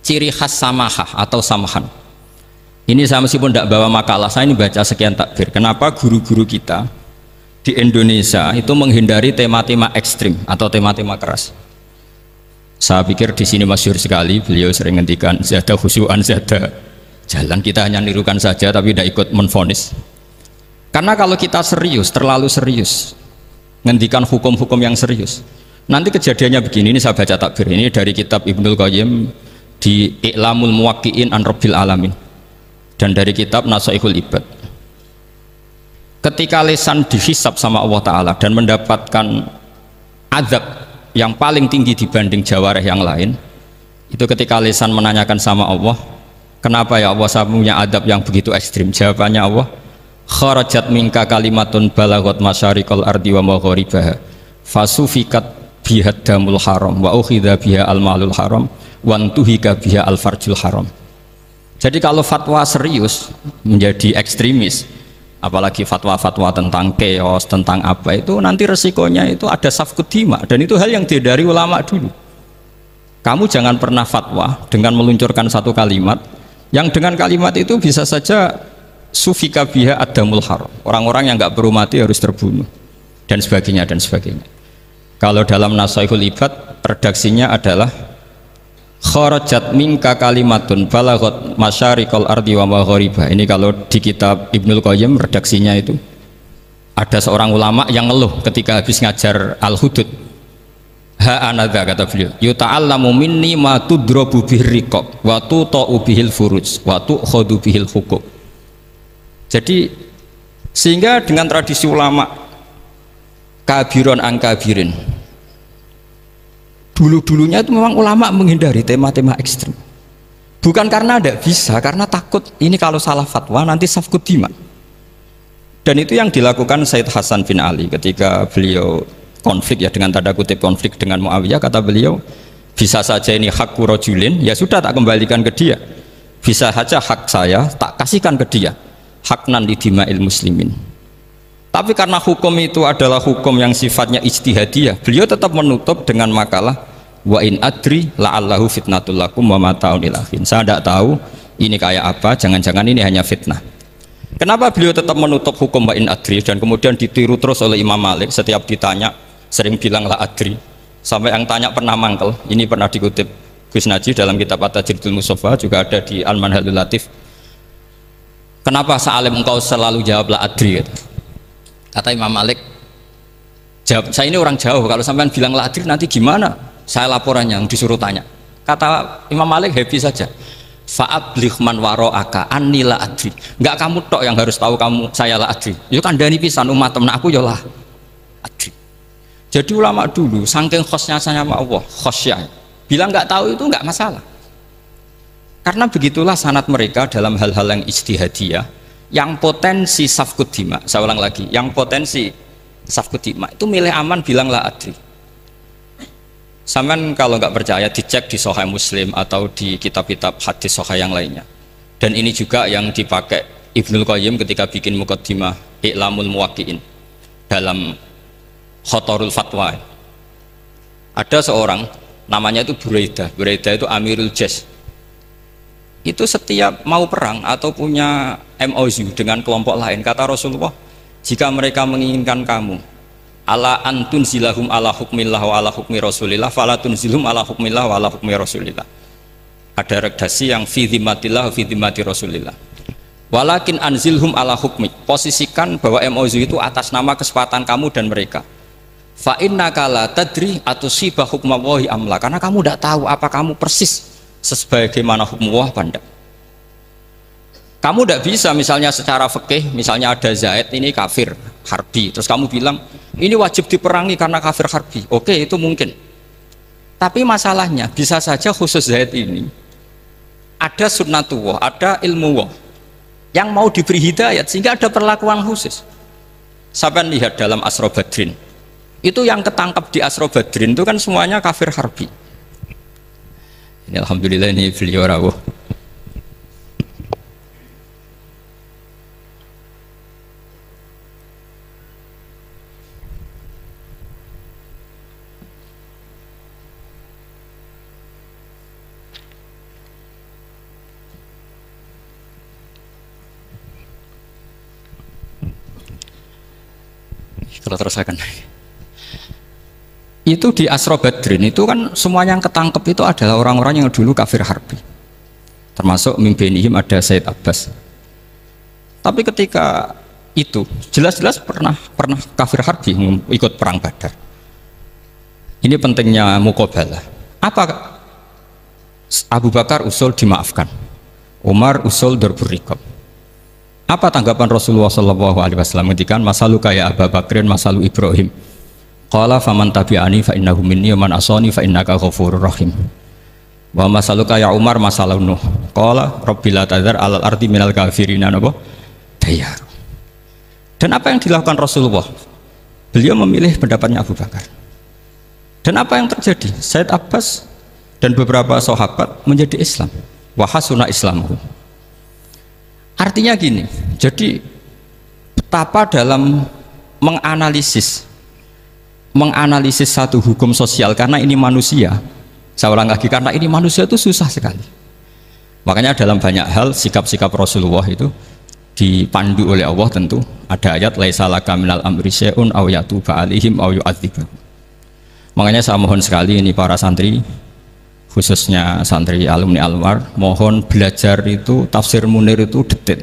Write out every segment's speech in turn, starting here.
ciri khas samahah atau samahan. Ini saya meskipun tidak bawa makalah, saya ini baca sekian takbir. Kenapa guru-guru kita di Indonesia itu menghindari tema-tema ekstrim atau tema-tema keras? Saya pikir di sini masyhur sekali, beliau sering ngendikan zada khusyuan zada jalan, kita hanya nirukan saja tapi tidak ikut menvonis. Karena kalau kita serius, terlalu serius ngendikan hukum-hukum yang serius, nanti kejadiannya begini. Ini saya baca takbir ini dari kitab Ibnul Qayyim di I'lamul Muwaqqi'in an Rabbil Alamin dan dari kitab Nasaihul Ibad. Ketika lisan dihisab sama Allah Ta'ala dan mendapatkan azab yang paling tinggi dibanding jawareh yang lain, itu ketika lisan menanyakan sama Allah, kenapa ya Allah saya punya adab yang begitu ekstrim? Jawabannya Allah, kharajat minka kalimatun balagot masyariqal ardi wa magharibaha fasufikat bihad damul haram wa ukhidha biha al malul haram wa antuhika biha al farjul haram. Jadi kalau fatwa serius menjadi ekstremis, apalagi fatwa-fatwa tentang chaos, tentang apa, itu nanti resikonya itu ada safkut dima, dan itu hal yang dihindari ulama dulu. Kamu jangan pernah fatwa dengan meluncurkan satu kalimat yang dengan kalimat itu bisa saja sufika biha adamul haram, orang-orang yang nggak perlu mati harus terbunuh, dan sebagainya dan sebagainya. Kalau dalam Nasaihul Ibad redaksinya adalah kharajat minka kalimatun balagot masyariqal ardi wa maghariba. Ini kalau di kitab Ibnul Qayyim redaksinya itu ada seorang ulama yang ngeluh ketika habis ngajar Al-Hudud. Ha anadza, kata beliau, yuta'allamu minni ma tudrabu bihir riqab wa tuta'u bihil furuj wa tu'khadhu bihil huquq. Jadi sehingga dengan tradisi ulama kabiron angkabirin, dulu-dulunya itu memang ulama menghindari tema-tema ekstrim, bukan karena tidak bisa, karena takut ini kalau salah fatwa nanti safkut dima. Dan itu yang dilakukan Said Hasan bin Ali ketika beliau konflik, ya dengan tanda kutip konflik dengan Muawiyah. Kata beliau, bisa saja ini hak rajulin, ya sudah tak kembalikan ke dia, bisa saja hak saya tak kasihkan ke dia, haknan li dima'il muslimin. Tapi karena hukum itu adalah hukum yang sifatnya ijtihadiyah, beliau tetap menutup dengan makalah wa in adri la'allahu fitnatul lakum wa mata'un ilahin. Saya tidak tahu ini kayak apa, jangan-jangan ini hanya fitnah. Kenapa beliau tetap menutup hukum wa in adri dan kemudian ditiru terus oleh Imam Malik? Setiap ditanya sering bilang la adri, sampai yang tanya pernah mangkel. Ini pernah dikutip Gus Najih dalam kitab At-Tajridul Mustafa, juga ada di Al-Manhalul Latif. Kenapa sa'alim engkau selalu jawab la adri? Kata Imam Malik, jawab, saya ini orang jauh, kalau sampean bilang la adri nanti gimana saya laporannya yang disuruh tanya. Kata Imam Malik, happy saja, fa'abligh man wara'aka anni la adri, enggak kamu tok yang harus tahu kamu saya la adri, itu kan dari pisan umat temen aku ya la adri. Jadi ulama dulu saking khosnya sama Allah, khosyah, bilang enggak tahu itu enggak masalah, karena begitulah sanad mereka dalam hal-hal yang ijtihadiyah yang potensi safkut dima. Saya ulang lagi, yang potensi safkut dima itu milih aman bilang la adri. Sampean kalau nggak percaya dicek di Sahih Muslim atau di kitab-kitab hadis sahih yang lainnya. Dan ini juga yang dipakai Ibnul Qayyim ketika bikin muqaddimah I'lamul Muwaqqi'in dalam Khotorul Fatwa. Ada seorang namanya itu Buraidah. Buraidah itu Amirul Jaysh. Itu setiap mau perang atau punya MOU dengan kelompok lain, kata Rasulullah, jika mereka menginginkan kamu ala antun zilahum ala hukmillah wa ala hukmi rasulillah fala tunzilhum ala hukmillah wa ala hukmi rasulillah. Ada redaksi yang fi dhimmatillah fi dhimmati rasulillah, walakin anzilhum ala hukmi, posisikan bahwa MOU itu atas nama kesepakatan kamu dan mereka. Fa innaka la tadri atusibah hukmallahi amla, karena kamu tidak tahu apa kamu persis sebagaimana hukum Allah pandang. Kamu tidak bisa misalnya secara fikih, misalnya ada Zaid ini kafir harbi, terus kamu bilang ini wajib diperangi karena kafir harbi. Oke, itu mungkin, tapi masalahnya bisa saja khusus Zaid ini ada sunnatullah, ada ilmu Allah yang mau diberi hidayat sehingga ada perlakuan khusus. Sampai lihat dalam Asra Badrin itu yang ketangkap di Asra Badrin itu kan semuanya kafir harbi. Ini alhamdulillah ini beliau rawuh. Kalau terusakan. Itu di Asra Badrin itu kan semuanya yang ketangkep itu adalah orang-orang yang dulu kafir harbi. Termasuk mimpinihim ada Said Abbas. Tapi ketika itu jelas-jelas pernah kafir harbi ikut perang Badar. Ini pentingnya muqabalah. Apa Abu Bakar usul dimaafkan, Umar usul darbur riqab. Apa tanggapan Rasulullah SAW ketika masalu kaya Abu Bakrin masalu Ibrahim? Qala faman tabi'ani fa innahu minni wa man asani fa innaka ghafurur rahim. Wa masalu kaya Umar masalu Nuh. Qala rabbil tadzar alal ardi minal kafirina napa? Dayar. Dan apa yang dilakukan Rasulullah? Beliau memilih pendapatnya Abu Bakar. Dan apa yang terjadi? Said Abbas dan beberapa sahabat menjadi Islam. Wa hasuna islamuhu. Artinya gini, jadi betapa dalam menganalisis satu hukum sosial, karena ini manusia, saya ulang lagi, karena ini manusia itu susah sekali. Makanya dalam banyak hal sikap-sikap Rasulullah itu dipandu oleh Allah. Tentu ada ayat laisa laka minal amri syai'un aw yatuba alaihim aw yu'adzibahum. Makanya saya mohon sekali ini para santri, khususnya santri alumni Almar, mohon belajar itu tafsir Munir itu detail.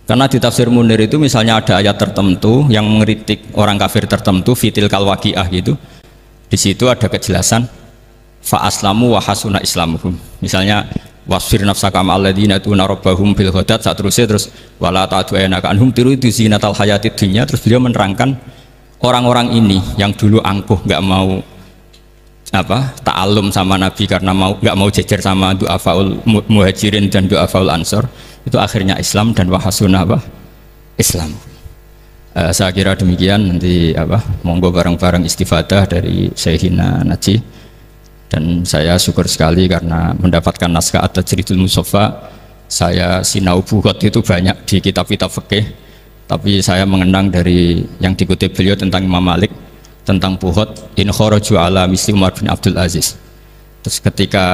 Karena di tafsir Munir itu misalnya ada ayat tertentu yang mengkritik orang kafir tertentu, fitil kalwaqiah gitu. Di situ ada kejelasan fa aslamu wa hasuna islamuhum. Misalnya wasfir nafsaka ma'al ladzina tuna rabbahum bil ghadat, seterusnya terus wala ta'du'anaka anhum turidu zinatal hayatid dunya. Terus beliau menerangkan orang-orang ini yang dulu angkuh nggak mau ta'alum sama Nabi karena nggak mau jejer sama du'afaul muhajirin dan du'afaul ansor, itu akhirnya Islam dan wahasuna Islam. Saya kira demikian. Nanti monggo bareng-bareng istifadah dari Syekhina Najih. Dan saya syukur sekali karena mendapatkan naskah At-Tajridul Mushaffa. Saya sinau buhot itu banyak di kitab-kitab fikih, tapi saya mengenang dari yang dikutip beliau tentang Imam Malik, tentang buhot in kharaju ala misli Umar bin Abdul Aziz. Terus ketika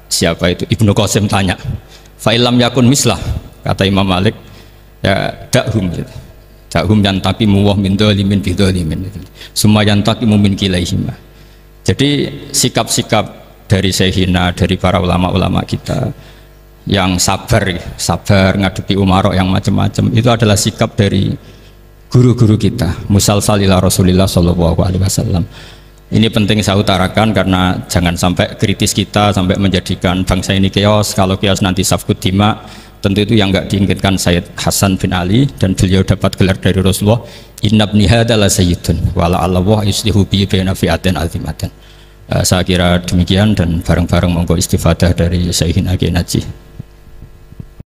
siapa itu Ibnu Qasim tanya fa illam yakun mislah, kata Imam Malik ya dakhum gitu. Dakhum yantaqimu wa min dzalimin bi dzalimin, summa yantaqimu min kilaihima. Jadi sikap-sikap dari Syekhina, dari para ulama-ulama kita yang sabar ngadepi umarok yang macam-macam, itu adalah sikap dari guru-guru kita musalsal ila Rasulillah sallallahu alaihi wasallam. Ini penting saya utarakan karena jangan sampai kritis kita sampai menjadikan bangsa ini keos. Kalau keos nanti safkut dima, tentu itu yang enggak diinginkan Sayyid Hasan bin Ali, dan beliau dapat gelar dari Rasulullah, inna ibni hadza la sayyidun wa la Allah yuslihu bi baina fi'atin azimatin. Saya kira demikian, dan bareng-bareng monggo istifadah dari Syekhina Najih.